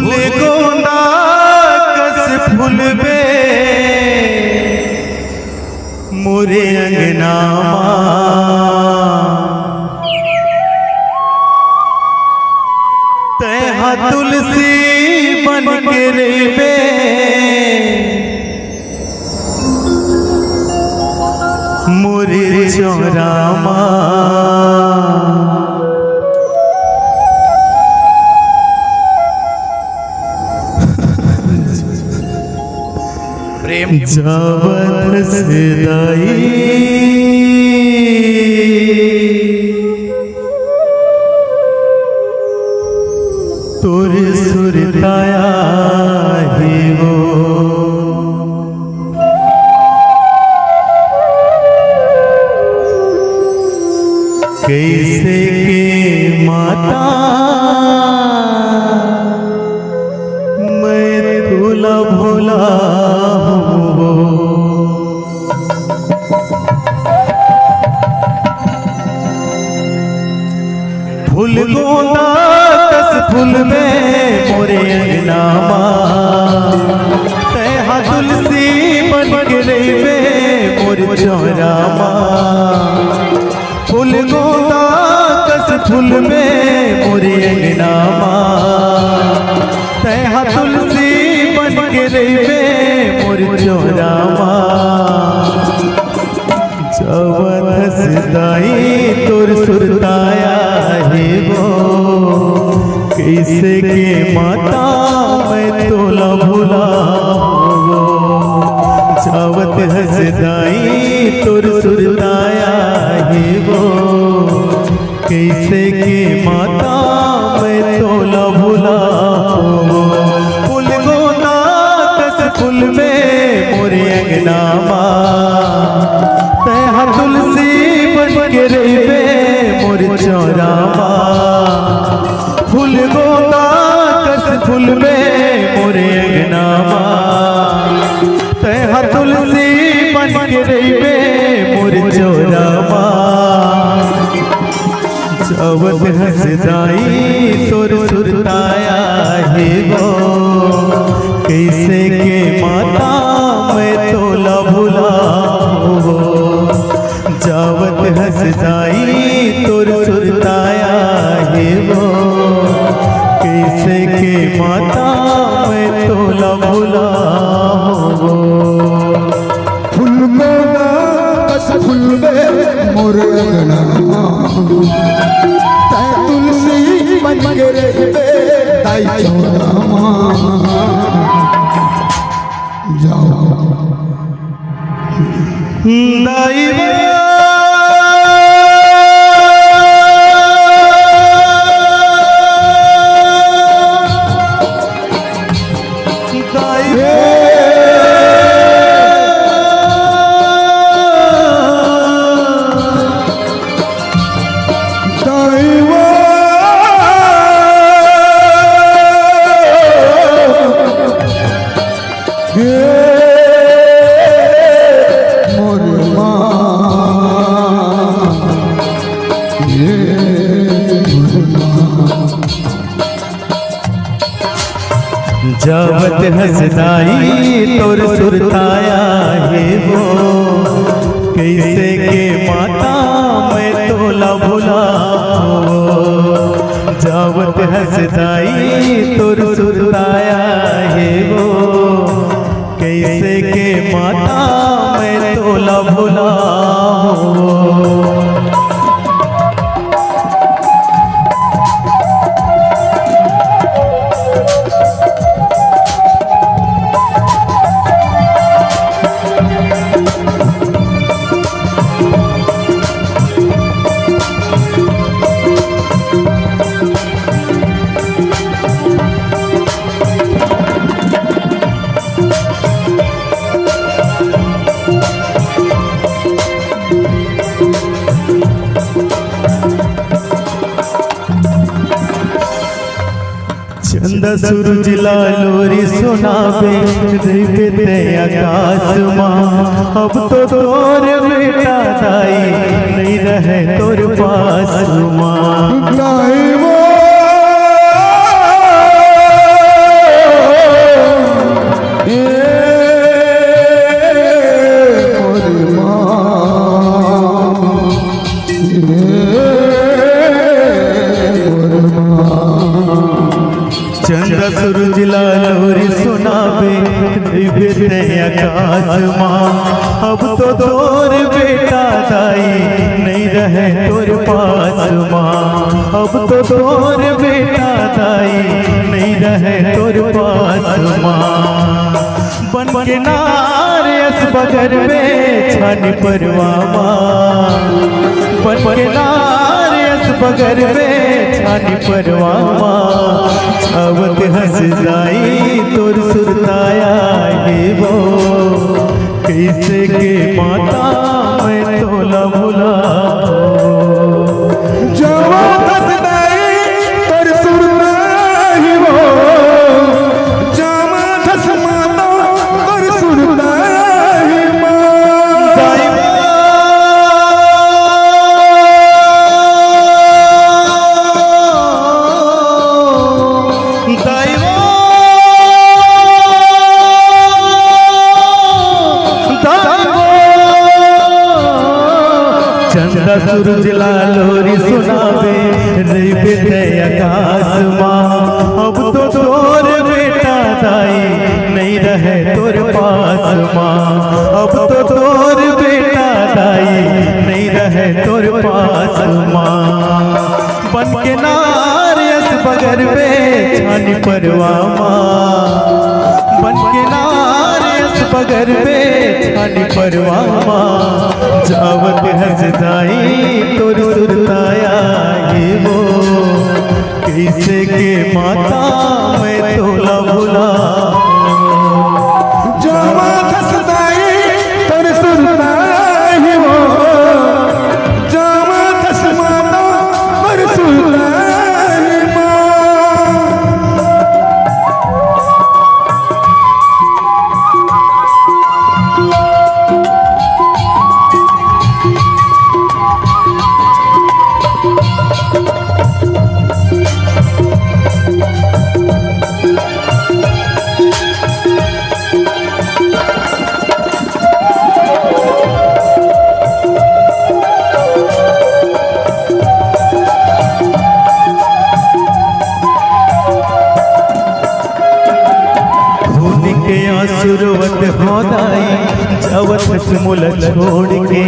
फूल गोंदा कस फूलबे मोरे अंगना तैहा तुलसी बन के रेबे मोरे चौरामा प्रेम जावत सदाई तोर सुरताया ही वो कैसे के माता मैं तुला भोला फूल गोंदा कस फूल में मोरे अंगना तैहा तुलसी बन के रेबे मोरे चौरामा फूल गोंदा कस फूल में मोरे अंगना तैहा तुलसी बन के रेबे मोरे चौरामा जवन हसदाई तोर सुरताया है वो कैसे के माता मैं तोला भूला वो जावत हसदाई तोर सुरताया है वो कैसे के माता मैं तोला भूला वो फूल गोंदा कस फूल में मोरे अंगना तैहा तुलसी बन के रेबे मोरे चौरामा फूल गोंदा कस फूल में मोरे अंगना तैहा तुलसी बन के रेबे मोरे चौरामा जावत हसदाई तोर सुरताया है वो कैसे के माता मैं तोला भूला वो जावत हसदाई तोर सुरताया है वो कैसे के माता मैं तोला भूला वो फूल गोंदा कस फूलबे मोरे अंगना तै तुलसी बन के रेबे ताई चौरामा जाओ दाई जावत हसदाई तोर सुरताया है वो कैसे के माता मैं तोला भूला वो जावत हसदाई तोर सुरताया है वो कैसे के माता मैं तोला भूला वो चंद सूरज लालोरी सुनावे रिपते आकाश माँ अब तो तोर बेटा दाई नहीं रहे तोर पास माँ चंदा सूरज लोरी सुनावे दिव्य आकाश माँ। अब तो तोर बेटा दाई नहीं रहे तोर पास माँ। अब तो तोर बेटा दाई नहीं रहे तोर पास माँ। बन के नारियस बगर में छानी परवा माँ। बन के नारियस बगर में छानी परवा माँ। अवत हंस जाई तोर सुरताया ये वो कैसे के माता मैं तोला भुला जवान तर सुरता ही वो जवान धस माता तर सुरता ही चंदा सूरज लोरी सुनावे दिव्य आकाश माँ। अब तो तोर बेटा दाई नहीं रहे तोर पास माँ। अब तो तोर बेटा दाई नहीं रहे तोर पास माँ। बन के नारियस बगर में छानी परवा माँ। बन के नारियस बगर में छानी परवा माँ। जावत हंस जाई तोर सुरताया ये वो कैसे के माता मैं तोला भुला जवान धस तर सुरता ही वो जवान धस माता तर सुरता ही आशीर्वत होदाई जवत मुल छोड़ के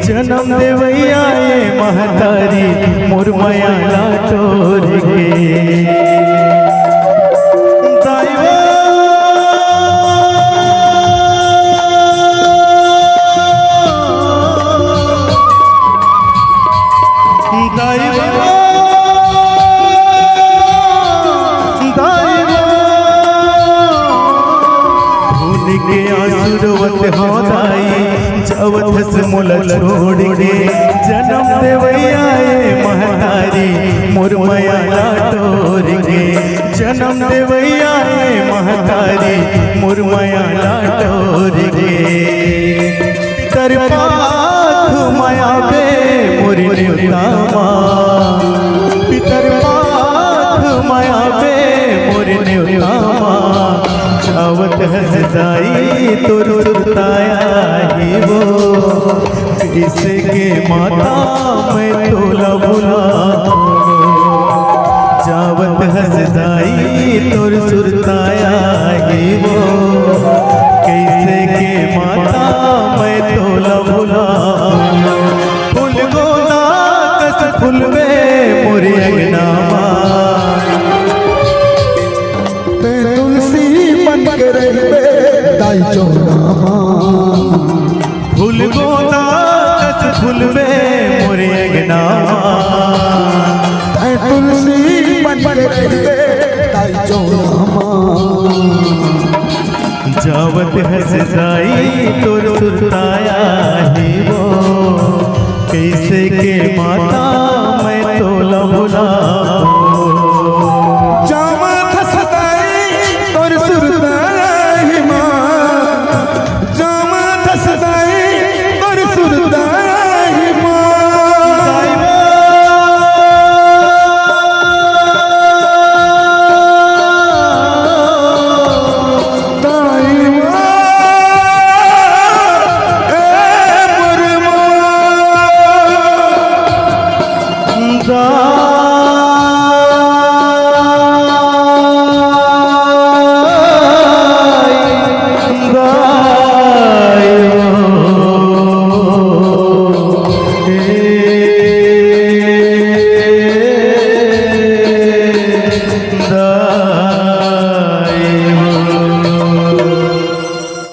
जन्म देवैया ये महतारी मुरमया लाटोर के के आशीर्वत होदाई जवत मुल छोड़ के जन्म देवैया ये महतारी मुरमया लाटोर के जन्म देवैया ये महतारी मुरमया लाटोर के तर पाख माया बे मुरी न्यूतामा पितर पाख माया बे मुरी न्यूतामा जावत हंस जाई तोर सुरताया ही वो कैसे के माता मैं तोला भुला जावत हंस जाई तोर सुरताया ही वो कैसे के माता मैं तोला भुला फूल गोना कस फूल में मोरी अंगनामा दाई चौरा फूल गोना कस फूल में मोरे अंगनामा तुलसी बन के दाई चौरा जावत हंस जाई तोर सुरताया ही वो कैसे के माता मैं तोला भुला